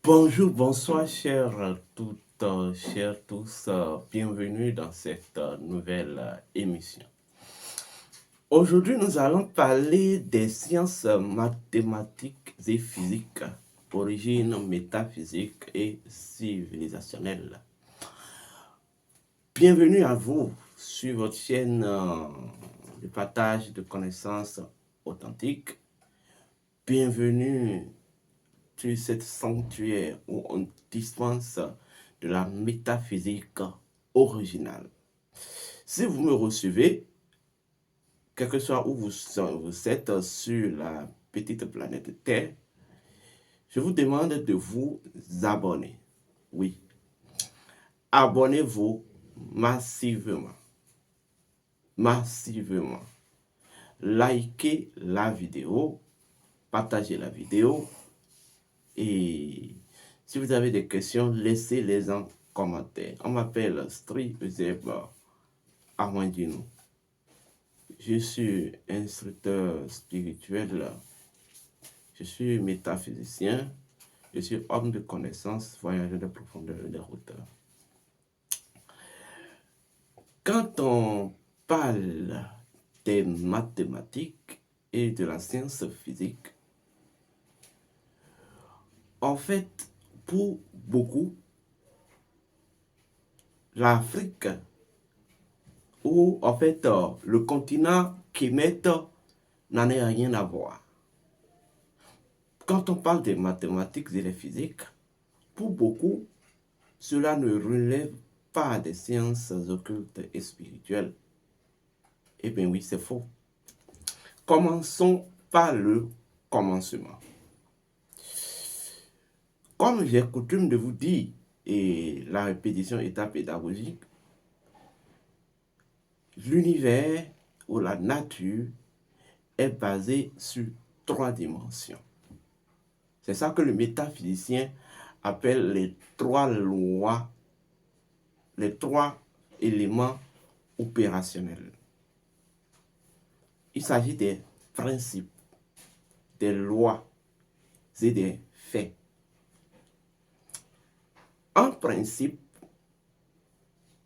Bonjour, bonsoir, chers toutes, chers tous, bienvenue dans cette nouvelle émission. Aujourd'hui, nous allons parler des sciences mathématiques et physiques, origine métaphysique et civilisationnelle. Bienvenue à vous sur votre chaîne de partage de connaissances authentiques. Bienvenue sur cette sanctuaire où on dispense de la métaphysique originale. Si vous me recevez, quel que soit où vous êtes sur la petite planète Terre, je vous demande de vous abonner. Oui, abonnez-vous massivement. Massivement. Likez la vidéo, partagez la vidéo et si vous avez des questions, laissez-les en commentaire. On m'appelle Stri Euseb Armandino. Je suis instructeur spirituel, je suis métaphysicien, je suis homme de connaissance, voyageur de profondeur et de hauteur. Quand on parle des mathématiques et de la science physique, en fait, pour beaucoup, l'Afrique, ou en fait le continent qu'émet n'en a rien à voir. Quand on parle des mathématiques et des physiques, pour beaucoup, cela ne relève pas des sciences occultes et spirituelles. Eh bien oui, c'est faux. Commençons par le commencement. Comme j'ai coutume de vous dire, et la répétition est pédagogique, l'univers ou la nature est basée sur 3 dimensions. C'est ça que le métaphysicien appelle les 3 lois, les 3 éléments opérationnels. Il s'agit des principes, des lois et des faits. Un principe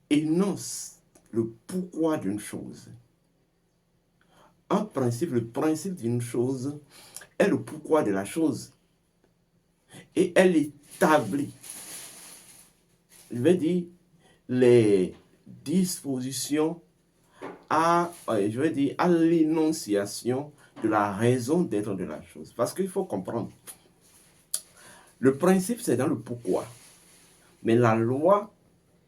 énonce le pourquoi d'une chose. Un principe, le principe d'une chose est le pourquoi de la chose. Et elle établit, je vais dire, les dispositions à l'énonciation de la raison d'être de la chose. Parce qu'il faut comprendre, le principe c'est dans le pourquoi, mais la loi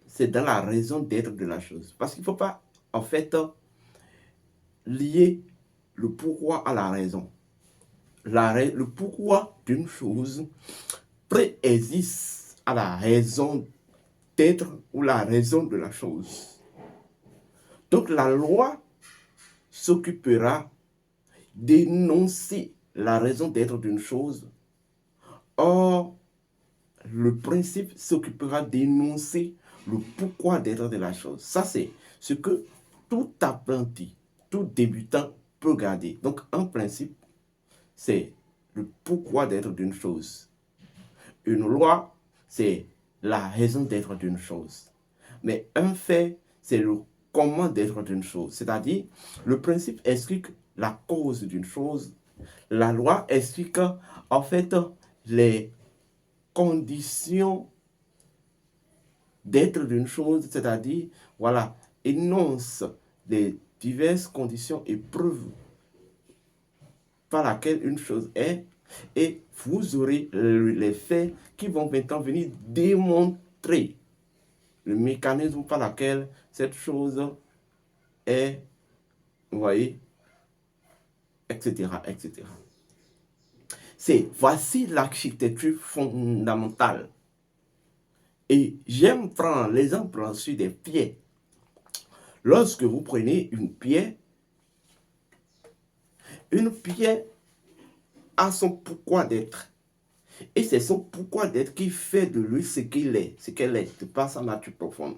c'est dans la raison d'être de la chose. Parce qu'il ne faut pas, en fait, lier le pourquoi à la raison. Le pourquoi d'une chose préexiste à la raison d'être ou la raison de la chose. Donc la loi s'occupera d'énoncer la raison d'être d'une chose. Or, le principe s'occupera d'énoncer le pourquoi d'être de la chose. Ça, c'est ce que tout apprenti, tout débutant peut garder. Donc, un principe, c'est le pourquoi d'être d'une chose. Une loi, c'est la raison d'être d'une chose. Mais un fait, c'est le comment d'être d'une chose. C'est-à-dire, le principe explique la cause d'une chose. La loi explique, en fait, les conditions d'être d'une chose, c'est-à-dire, voilà, énonce les diverses conditions et preuves par laquelle une chose est, et vous aurez les faits qui vont maintenant venir démontrer le mécanisme par lequel cette chose est, vous voyez, etc., etc. Voici l'architecture fondamentale. Et j'aime prendre l'exemple sur des pierres. Lorsque vous prenez une pierre a son pourquoi d'être. Et c'est son pourquoi d'être qui fait de lui ce qu'il est, ce qu'elle est, de par sa nature profonde.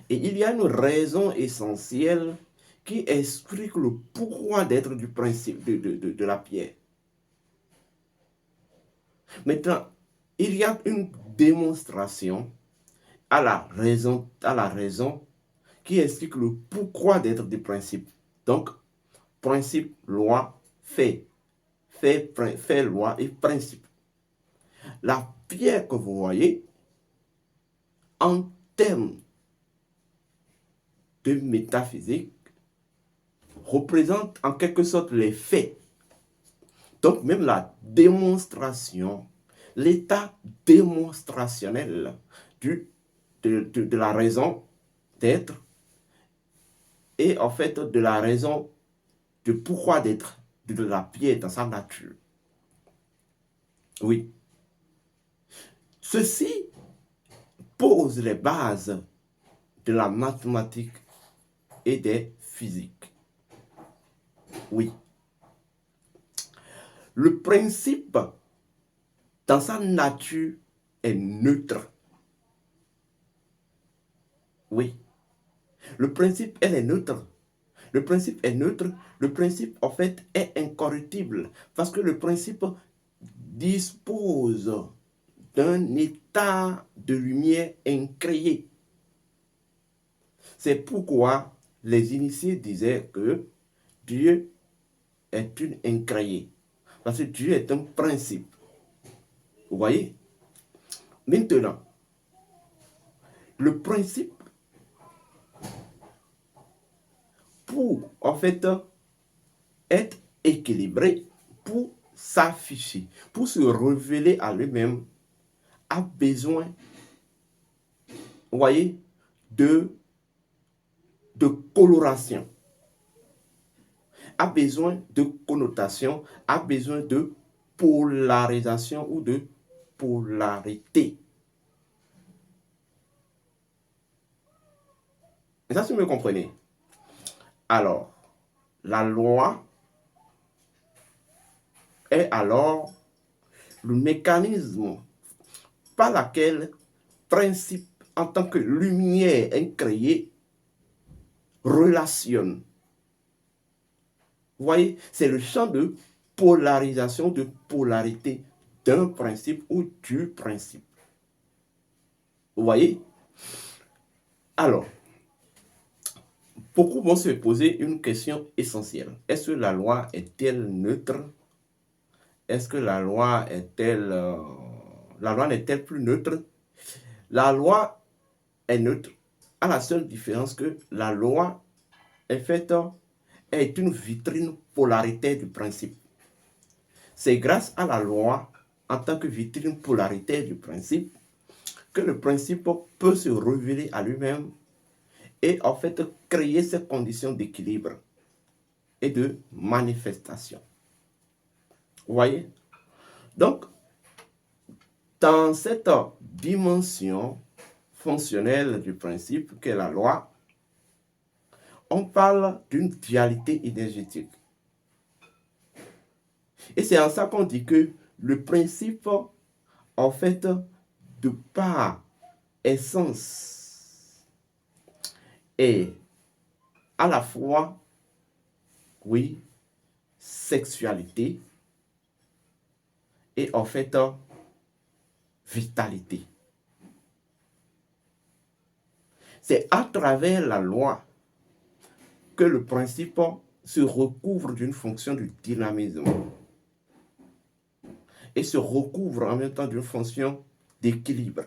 Et il y a une raison essentielle qui explique le pourquoi d'être du principe de la pierre. Maintenant, il y a une démonstration à la raison qui explique le pourquoi d'être des principes. Donc, principe, loi, fait. Fait, loi et principe. La pierre que vous voyez, en termes de métaphysique, représente en quelque sorte les faits. Donc, même la démonstration, l'état démonstrationnel de la raison d'être et en fait de la raison de pourquoi d'être de la pierre dans sa nature. Oui. Ceci pose les bases de la mathématique et des physiques. Oui. Le principe, dans sa nature, est neutre. Oui. Le principe, elle est neutre. Le principe est neutre. Le principe, en fait, est incorruptible. Parce que le principe dispose d'un état de lumière incréé. C'est pourquoi les initiés disaient que Dieu est une incréée. Parce que Dieu est un principe. Vous voyez? Maintenant, le principe, pour en fait être équilibré, pour s'afficher, pour se révéler à lui-même, a besoin, vous voyez, de coloration, a besoin de connotation, a besoin de polarisation ou de polarité. Et ça, si vous me comprenez. Alors, la loi est alors le mécanisme par lequel principe en tant que lumière incréée relationne. Vous voyez, c'est le champ de polarisation, de polarité d'un principe ou du principe. Vous voyez? Alors, beaucoup vont se poser une question essentielle. Est-ce que la loi est-elle neutre? Est-ce que la loi est-elle... la loi n'est-elle plus neutre? La loi est neutre, à la seule différence que la loi est faite, est une vitrine polaritaire du principe. C'est grâce à la loi, en tant que vitrine polaritaire du principe, que le principe peut se révéler à lui-même et en fait créer ces conditions d'équilibre et de manifestation. Vous voyez? Donc, dans cette dimension fonctionnelle du principe qu'est la loi, on parle d'une dualité énergétique. Et c'est en ça qu'on dit que le principe, en fait, de par essence, est à la fois, oui, sexualité et en fait, vitalité. C'est à travers la loi que le principe se recouvre d'une fonction de dynamisme et se recouvre en même temps d'une fonction d'équilibre.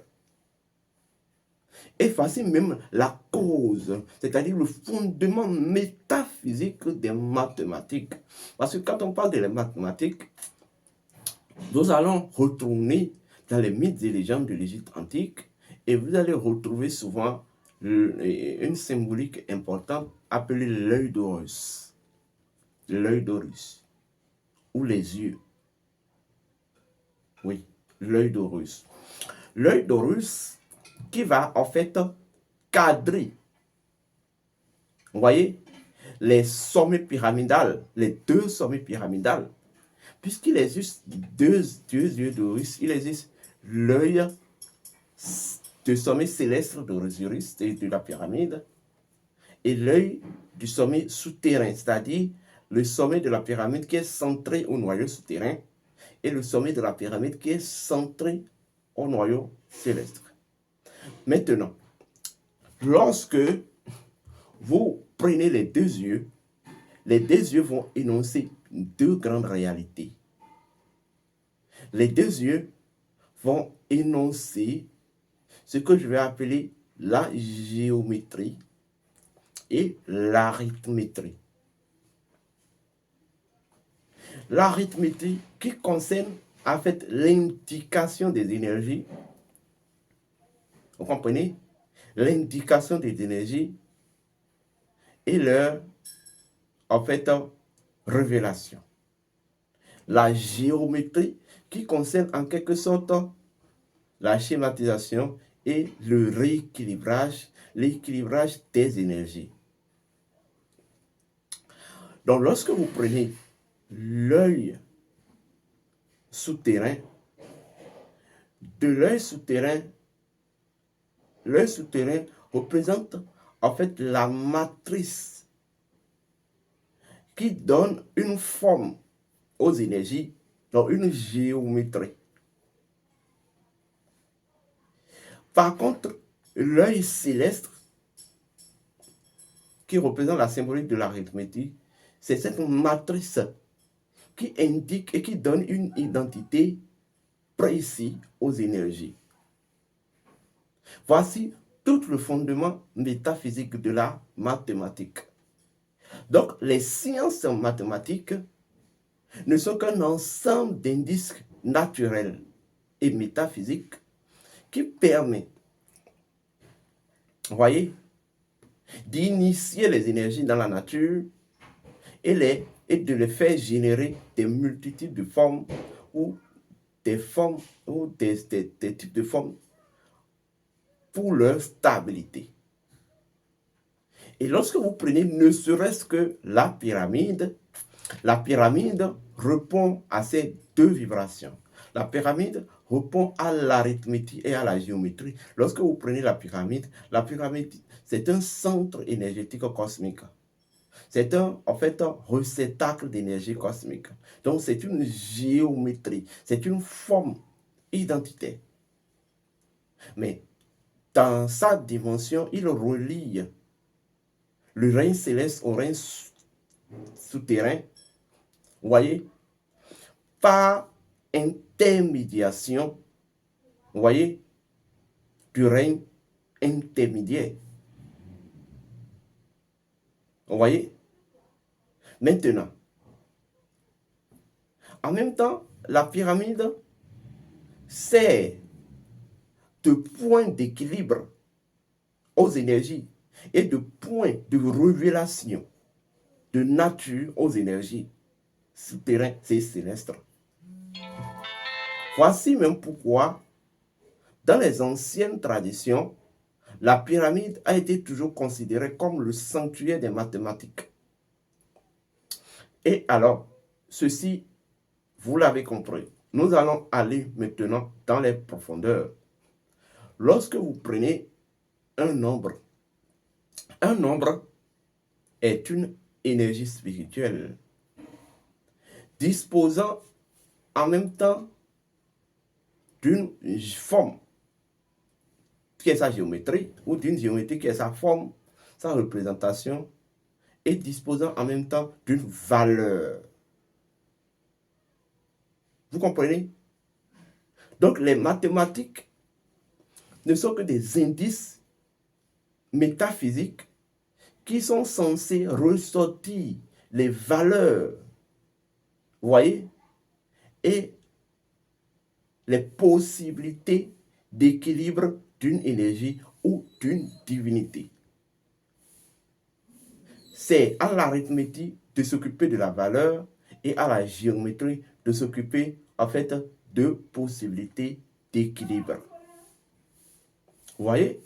Et voici même la cause, c'est-à-dire le fondement métaphysique des mathématiques. Parce que quand on parle des mathématiques, nous allons retourner dans les mythes et légendes de l'Égypte antique et vous allez retrouver souvent une symbolique importante appelée l'œil d'Horus. L'œil d'Horus. Ou les yeux. Oui, l'œil d'Horus. L'œil d'Horus qui va en fait cadrer, vous voyez, les sommets pyramidales, les deux sommets pyramidales, puisqu'il existe deux yeux d'Horus, il existe l'œil du sommet céleste d'Osiris et de la pyramide, et l'œil du sommet souterrain, c'est-à-dire le sommet de la pyramide qui est centré au noyau souterrain, et le sommet de la pyramide qui est centré au noyau céleste. Maintenant, lorsque vous prenez les deux yeux vont énoncer deux grandes réalités. Les deux yeux vont énoncer ce que je vais appeler la géométrie et l'arithmétrie. L'arithmétrie qui concerne en fait l'indication des énergies. Vous comprenez? L'indication des énergies et leur en fait révélation. La géométrie qui concerne en quelque sorte la schématisation et le rééquilibrage, l'équilibrage des énergies. Donc lorsque vous prenez l'œil souterrain, de l'œil souterrain représente en fait la matrice qui donne une forme aux énergies, donc une géométrie. Par contre, l'œil céleste, qui représente la symbolique de l'arithmétique, c'est cette matrice qui indique et qui donne une identité précise aux énergies. Voici tout le fondement métaphysique de la mathématique. Donc, les sciences mathématiques ne sont qu'un ensemble d'indices naturels et métaphysiques qui permet, vous voyez, d'initier les énergies dans la nature et de les faire générer des multitudes de formes ou des formes ou des types de formes pour leur stabilité. Et lorsque vous prenez ne serait-ce que la pyramide répond à ces deux vibrations. La pyramide répond à l'arithmétique et à la géométrie. Lorsque vous prenez la pyramide, c'est un centre énergétique cosmique. C'est en fait un réceptacle d'énergie cosmique. Donc c'est une géométrie, c'est une forme identitaire. Mais dans sa dimension, il relie le règne céleste au règne souterrain, vous voyez, par intermédiation, vous voyez, du règne intermédiaire. Vous voyez? Maintenant, en même temps, la pyramide sert de point d'équilibre aux énergies et de point de révélation de nature aux énergies souterraines et célestes. Voici même pourquoi, dans les anciennes traditions, la pyramide a été toujours considérée comme le sanctuaire des mathématiques. Et alors, ceci, vous l'avez compris. Nous allons aller maintenant dans les profondeurs. Lorsque vous prenez un nombre est une énergie spirituelle disposant en même temps d'une forme qui est sa géométrie ou d'une géométrie qui est sa forme, sa représentation et disposant en même temps d'une valeur. Vous comprenez? Donc les mathématiques ne sont que des indices métaphysiques qui sont censés ressortir les valeurs, vous voyez, et les possibilités d'équilibre d'une énergie ou d'une divinité. C'est à l'arithmétique de s'occuper de la valeur et à la géométrie de s'occuper en fait de possibilités d'équilibre. Vous voyez?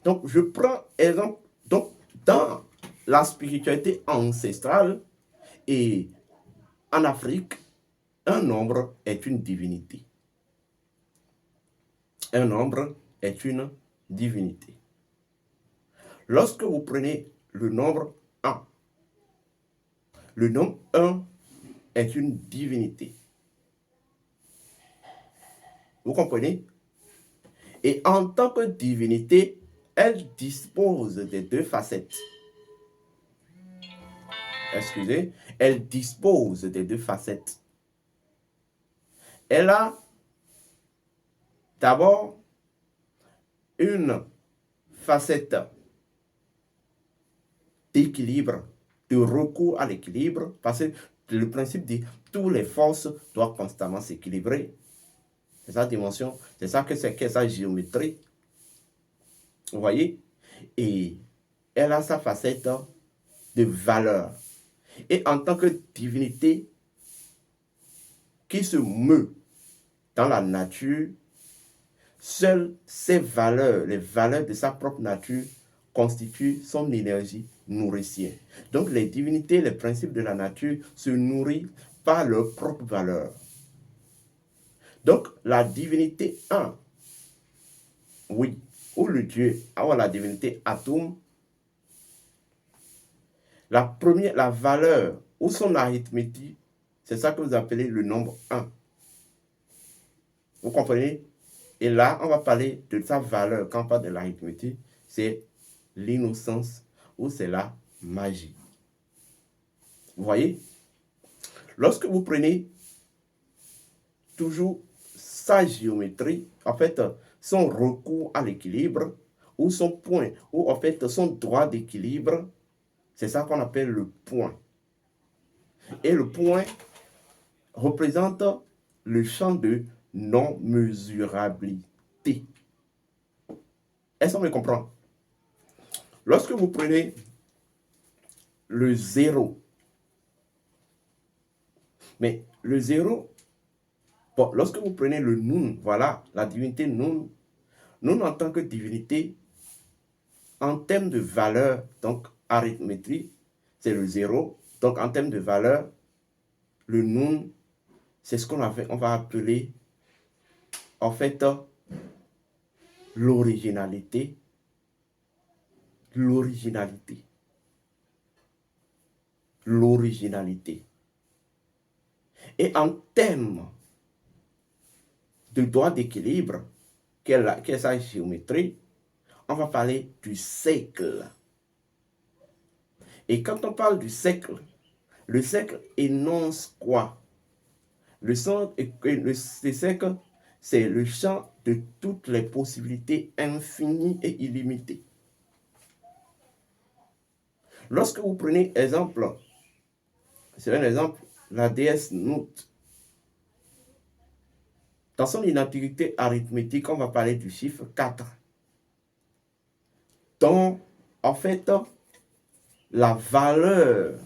Donc je prends exemple, donc dans la spiritualité ancestrale et en Afrique, un nombre est une divinité. Un nombre est une divinité. Lorsque vous prenez le nombre 1, le nombre 1 est une divinité. Vous comprenez? Et en tant que divinité, elle dispose des deux facettes. Excusez, elle dispose des deux facettes. Elle a d'abord une facette d'équilibre, de recours à l'équilibre, parce que le principe dit toutes les forces doivent constamment s'équilibrer. C'est sa dimension, c'est ça que c'est sa géométrie. Vous voyez? Et elle a sa facette de valeur. Et en tant que divinité qui se meut dans la nature, seules ses valeurs, les valeurs de sa propre nature, constituent son énergie nourricière. Donc les divinités, les principes de la nature se nourrissent par leurs propres valeurs. Donc la divinité 1, oui, ou le Dieu, ou la divinité Atum, la valeur ou son arithmétique, c'est ça que vous appelez le nombre 1. Vous comprenez? Et là, on va parler de sa valeur. Quand on parle de l'arithmétique, c'est l'innocence ou c'est la magie. Vous voyez? Lorsque vous prenez toujours sa géométrie, en fait, son recours à l'équilibre, ou son point, ou en fait son droit d'équilibre, c'est ça qu'on appelle le point. Et le point représente le champ de non-mesurabilité. Est-ce qu'on me comprend? Lorsque vous prenez le zéro, mais le zéro, bon, lorsque vous prenez le Nun, voilà, la divinité Nun, Nun en tant que divinité, en termes de valeur, donc arithmétique, c'est le zéro. Donc en termes de valeur, le Nun, c'est ce on va appeler, en fait, l'originalité. L'originalité. L'originalité. Et en termes de droit d'équilibre, qu'est sa géométrie, on va parler du cercle. Et quand on parle du cercle, le cercle énonce quoi? Le cercle, c'est le champ de toutes les possibilités infinies et illimitées. Lorsque vous prenez exemple, c'est un exemple, la déesse Nut. Dans son intégrité arithmétique, on va parler du chiffre 4. Donc, en fait, la valeur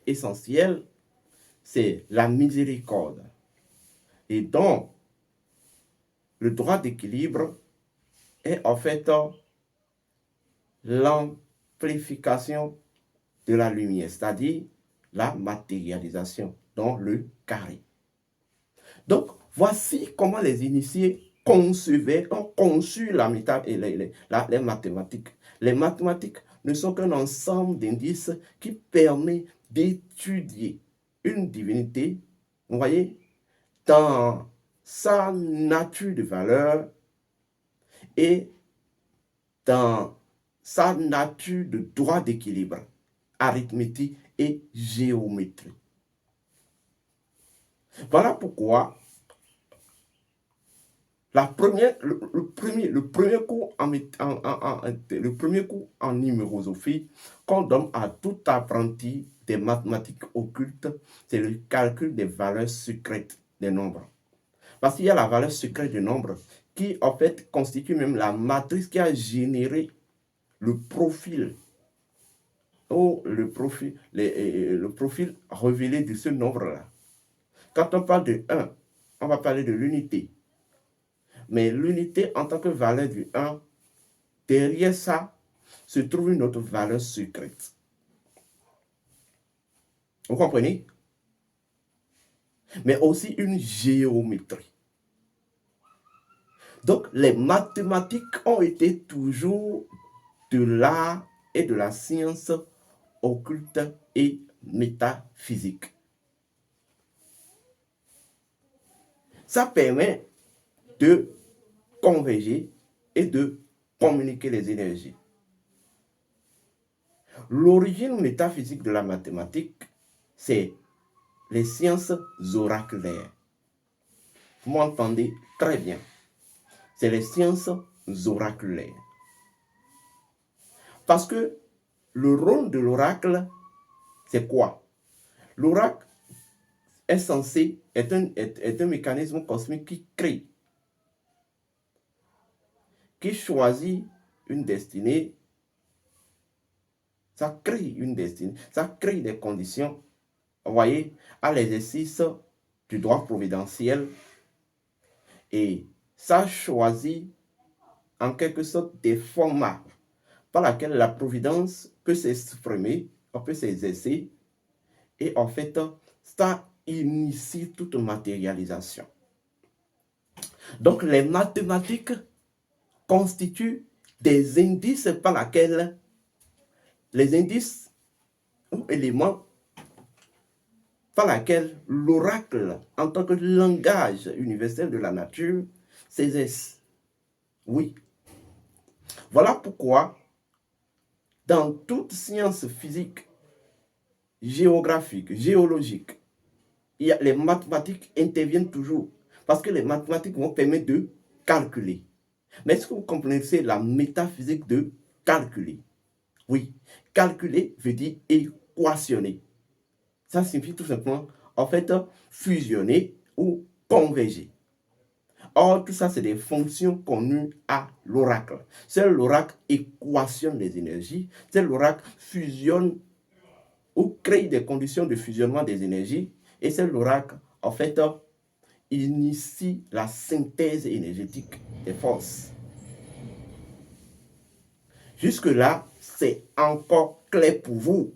essentielle, c'est la miséricorde. Et donc, le droit d'équilibre est en fait l'amplification de la lumière, c'est-à-dire la matérialisation dans le carré. Donc, voici comment les initiés ont conçu la les mathématiques. Les mathématiques ne sont qu'un ensemble d'indices qui permet d'étudier une divinité, vous voyez, dans sa nature de valeur et dans sa nature de droit d'équilibre, arithmétique et géométrie. Voilà pourquoi le premier cours en numérosophie qu'on donne à tout apprenti des mathématiques occultes, c'est le calcul des valeurs secrètes des nombres. Parce qu'il y a la valeur secrète des nombres qui, en fait, constitue même la matrice qui a généré le profil ou le profil révélé de ce nombre-là. Quand on parle de 1, on va parler de l'unité. Mais l'unité en tant que valeur du 1, derrière ça, se trouve une autre valeur secrète. Vous comprenez? Mais aussi une géométrie. Donc, les mathématiques ont été toujours de l'art et de la science occulte et métaphysique. Ça permet de converger et de communiquer les énergies. L'origine métaphysique de la mathématique, c'est les sciences oraculaires. Vous m'entendez très bien. C'est les sciences oraculaires. Parce que le rôle de l'oracle, c'est quoi? L'oracle est un mécanisme cosmique qui crée, qui choisit une destinée. Ça crée une destinée, ça crée des conditions, vous voyez, à l'exercice du droit providentiel. Et ça choisit en quelque sorte des formats par lesquels la providence peut s'exprimer, peut s'exercer. Et en fait, ça initie toute matérialisation. Donc, les mathématiques constituent des indices par lesquels les indices ou éléments par lesquels l'oracle, en tant que langage universel de la nature, s'exerce. Oui. Voilà pourquoi, dans toute science physique, géographique, géologique, les mathématiques interviennent toujours. Parce que les mathématiques vont permettre de calculer. Mais est-ce que vous comprenez la métaphysique de calculer? Oui. Calculer veut dire équationner. Ça signifie tout simplement, en fait, fusionner ou converger. Or, tout ça, c'est des fonctions connues à l'oracle. Seul l'oracle équationne les énergies. Seul l'oracle fusionne ou crée des conditions de fusionnement des énergies. Et seul l'oracle, en fait, initie la synthèse énergétique des forces. Jusque-là, c'est encore clair pour vous.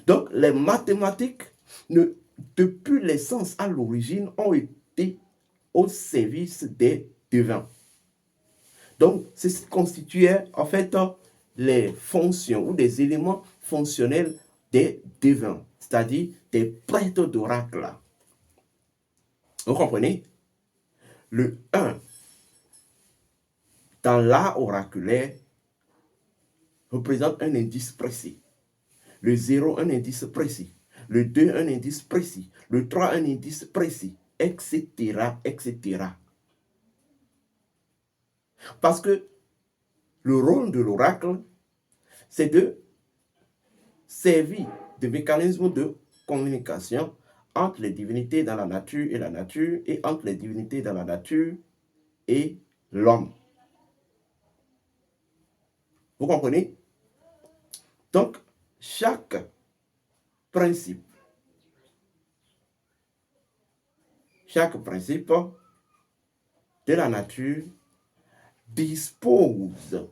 Donc, les mathématiques, depuis l'essence à l'origine, ont été au service des devins. Donc, c'est ce qui constituait en fait les fonctions ou des éléments fonctionnels des devins, c'est-à-dire des prêtres d'oracle. Vous comprenez? Le 1, dans l'art oraculaire, représente un indice précis. Le 0, un indice précis. Le 2, un indice précis. Le 3, un indice précis, etc., etc. Parce que le rôle de l'oracle, c'est de servir de mécanisme de communication entre les divinités dans la nature et entre les divinités dans la nature et l'homme. Vous comprenez? Donc, chaque principe de la nature dispose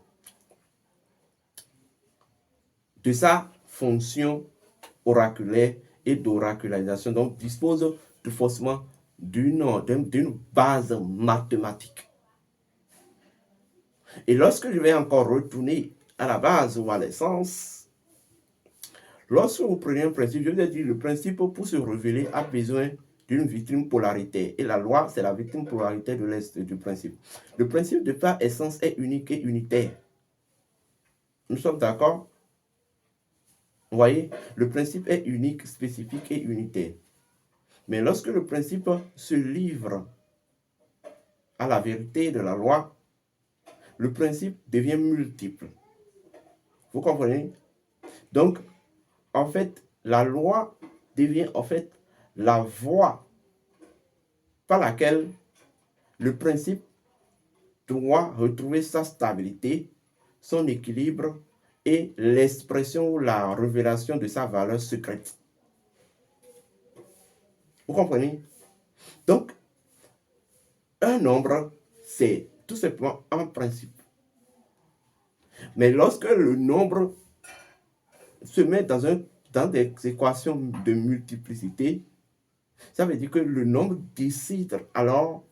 de sa fonction oraculaire et d'oracularisation, donc dispose de forcément d'une base mathématique. Et lorsque je vais encore retourner à la base ou à l'essence, lorsque vous prenez un principe, je vous ai dit, le principe pour se révéler a besoin d'une vitrine polaritaire. Et la loi, c'est la vitrine polaritaire de l'est du principe. Le principe de par essence est unique et unitaire. Nous sommes d'accord? Vous voyez, le principe est unique, spécifique et unitaire. Mais lorsque le principe se livre à la vérité de la loi, le principe devient multiple. Vous comprenez? Donc, en fait, la loi devient en fait la voie par laquelle le principe doit retrouver sa stabilité, son équilibre et l'expression ou la révélation de sa valeur secrète. Vous comprenez? Donc, un nombre, c'est tout simplement un principe. Mais lorsque le nombre se met dans des équations de multiplicité, ça veut dire que le nombre décide alors,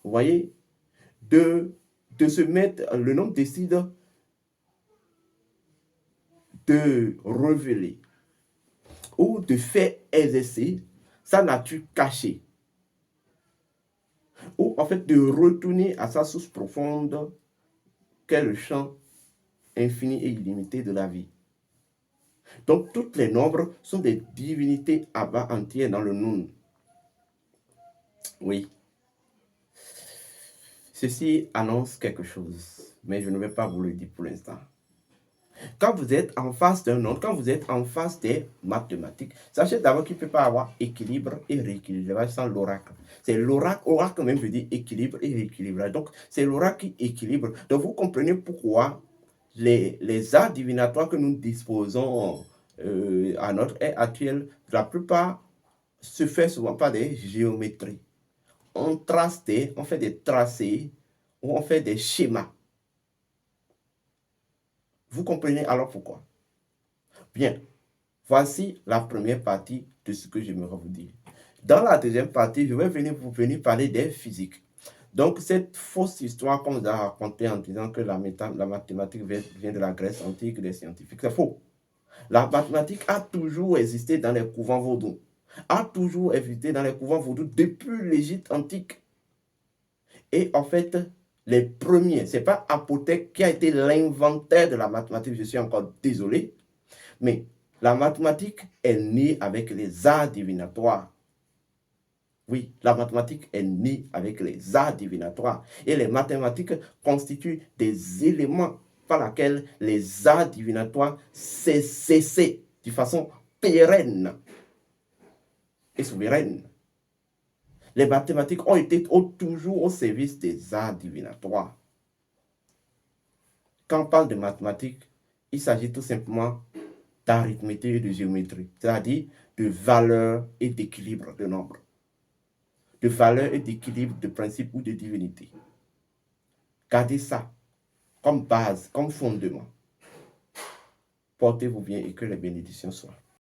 vous voyez, de se mettre, le nombre décide de révéler ou de faire exercer sa nature cachée. ou en fait de retourner à sa source profonde qu'est le champ infini et illimité de la vie. Donc, toutes les nombres sont des divinités à part entière dans le Nun. Oui. Ceci annonce quelque chose, mais je ne vais pas vous le dire pour l'instant. Quand vous êtes en face d'un nombre, quand vous êtes en face des mathématiques, sachez d'abord qu'il ne peut pas avoir équilibre et rééquilibrage sans l'oracle. C'est l'oracle, oracle même veut dire équilibre et rééquilibrage. Donc, c'est l'oracle qui équilibre. Donc, vous comprenez pourquoi les arts divinatoires que nous disposons à notre ère actuelle, la plupart se fait souvent par des géométries. On fait des tracés, ou on fait des schémas. Vous comprenez alors pourquoi? Bien, voici la première partie de ce que j'aimerais vous dire. Dans la deuxième partie, je vais venir parler des physiques. Donc, cette fausse histoire qu'on nous a racontée en disant que la mathématique vient de la Grèce antique des scientifiques, c'est faux. La mathématique a toujours existé dans les couvents vaudous. A toujours existé dans les couvents vaudous depuis l'Égypte antique. Et en fait, les premiers, ce n'est pas Apothèque qui a été l'inventeur de la mathématique, je suis encore désolé, mais la mathématique est née avec les arts divinatoires. Oui, la mathématique est née avec les arts divinatoires. Et les mathématiques constituent des éléments par lesquels les arts divinatoires s'est cessé de façon pérenne et souveraine. Les mathématiques ont été toujours au service des arts divinatoires. Quand on parle de mathématiques, il s'agit tout simplement d'arithmétique et de géométrie, c'est-à-dire de valeur et d'équilibre de nombres, de valeur et d'équilibre de principe ou de divinité. Gardez ça comme base, comme fondement. Portez-vous bien et que les bénédictions soient.